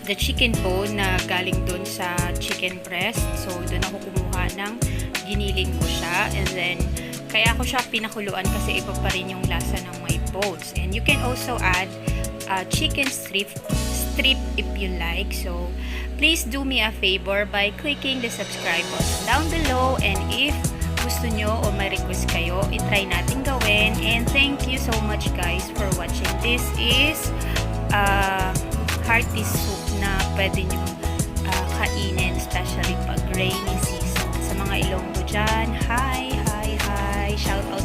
the chicken bone na galing dun sa chicken breast. So, dun ako kumuha ng giniling ko siya. And then, kaya ako siya pinakuluan kasi iba pa rin yung lasa ng my bones. And you can also add chicken strip if you like. So, please do me a favor by clicking the subscribe button down below. And if gusto nyo o may request kayo, itry natin gawin. And thank you so much guys for watching. This is hearty soup na pwede nyo kainin, especially pag rainy season. Sa mga Ilonggo dyan, hi! Shout out